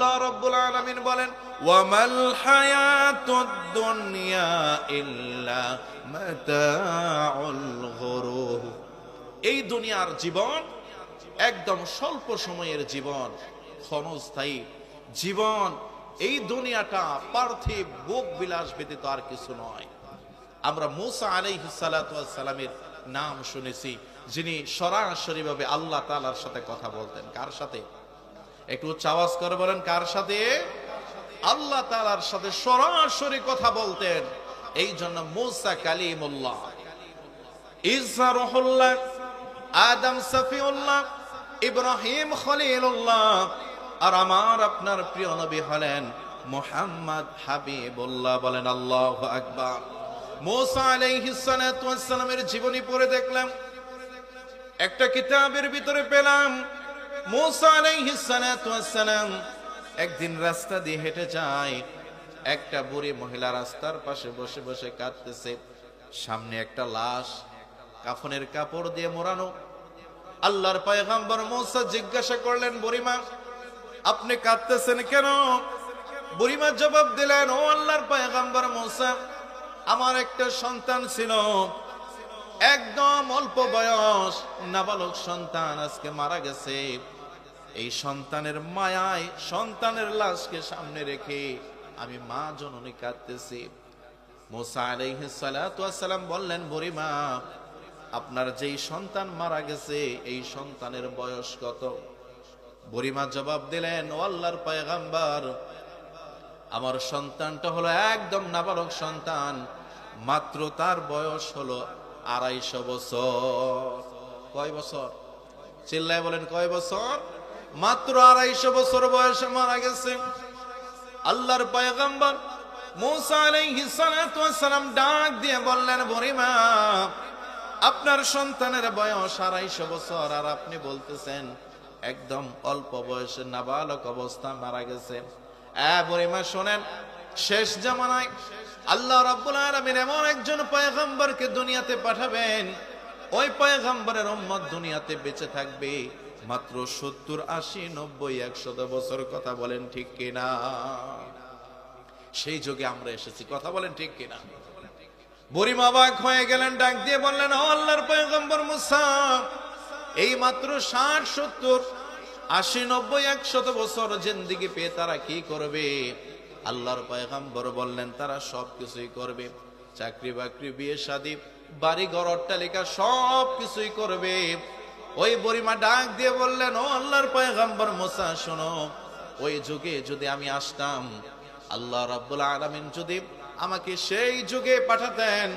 আল্লাহ রাব্বুল আলামিন বলেন, ওয়ামাল হায়াতুদ দুনিয়া ইল্লা মাতাউল গুরুর। এই দুনিয়ার জীবন একদম স্বল্প সময়ের জীবন, ক্ষণস্থায়ী জীবন। এই দুনিয়াটা পার্থিব ভোগ বিলাস ব্যতীত আর কিছু নয়। আমরা মূসা আলাইহিস সালাতু ওয়াস সালামের নাম শুনেছি, যিনি সরাসরি ভাবে আল্লাহ তাআলার সাথে কথা বলতেন। কার সাথে? একটু উচ্চ আওয়াজ করে বলেন, কার সাথে? আল্লাহ তাআলার সাথে সরাসরি কথা বলতেন। এই জন্য মূসা কালিমুল্লাহ, ঈসা রূহুল্লাহ, আদম সফিউল্লাহ, ইব্রাহিম খলিলুল্লাহ, আর আমার আপনার প্রিয় নবী হলেন মুহাম্মদ হাবিবুল্লাহ। বলেন আল্লাহু আকবার। মূসা আলাইহিস সালাতু ওয়াস সালামের জীবনী পড়ে দেখলাম, একটা কিতাবের ভিতরে পেলাম মূসা আলাইহিস সালাতু ওয়াস সালাম একদিন রাস্তা দিয়ে হেঁটে যায়। একটা বুড়ি মহিলা রাস্তার পাশে বসে বসে কাঁদতেছে। সামনে একটা লাশ, কাফনের কাপড় দিয়ে মোড়ানো। আল্লাহর পয়গম্বর মূসা জিজ্ঞাসা করলেন, বুড়িমা আপনি কাঁদতেছেন কেন? বুড়িমা জবাব দিলেন, ও আল্লাহর পয়গম্বর মূসা, আমার একটা সন্তান ছিল, একদম অল্প বয়স, নাবালক সন্তান, আজকে মারা গেছে। এই সন্তানের মায়ায় সন্তানের লাশকে সামনে রেখে আমি মা জননী কাঁদতেছি। মূসা আলাইহিস সালাতু ওয়াস সালাম বললেন, বুড়িমা আপনার যেই সন্তান মারা গেছে এই সন্তানের বয়স কত? বুড়িমা জবাব দিলেন, ও আল্লাহর পয়গম্বর, আমার সন্তানটা হলো একদম নাবালক সন্তান, মাত্র তার বয়স হলো 250 বছর। কয় বছর? চিল্লায় বলেন, কয় বছর? মাত্র 250 বছর বয়সে মারা গেছে। আল্লাহর পয়গম্বর মূসা আলাইহিস সালাতু ওয়াস সালাম ডাক দিয়ে বললেন, বুড়িমা আপনার সন্তানের বয়স 250 বছর, আর আপনি বলতেছেন একদম অল্প বয়সে নাবালক অবস্থা মারা গেছে। বুড়িমা শোনেন, শেষ জামানায় আল্লাহ রাব্বুল আলামিন এমন একজন পয়গম্বরকে দুনিয়াতে পাঠাবেন, ওই পয়গম্বরের উম্মত দুনিয়াতে বেঁচে থাকবে মাত্র 70, 80, 90, 100 বছর। কথা বলেন ঠিক কিনা? সেই যুগে আমরা এসেছি। কথা বলেন ঠিক কিনা? বুড়িমা অবাক হয়ে গেলেন, ডাক দিয়ে বললেন, ও আল্লাহর পয়গম্বর মূসা, এই মাত্র 60, 70, 80, 90, 100 বছর জিন্দেগি পেয়ে তারা কি করবে? আল্লাহর পয়গম্বর বললেন, তারা সবকিছুই করবে। চাকরি বাকরি, বিয়ে শাদী, বাড়ি ঘর, অট্টালিকা সবকিছুই করবে। ওই বুড়িমা ডাক দিয়ে বললেন, ও আল্লাহর পয়গম্বর মূসা শোনো, ওই যুগে যদি আমি আসতাম, আল্লাহ রাব্বুল আলামিন যদি আমাকে সেই যুগে পাঠাতেন,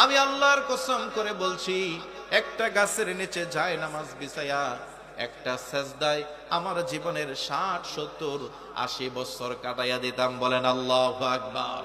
আমি আল্লাহর কসম করে বলছি, একটা গাছের নিচে যায় নামাজ বিছায়া একটা সেজদায় আমার জীবনের 60, 70, 80 বছর কাটাইয়া দিতাম। বলেন আল্লাহু আকবার।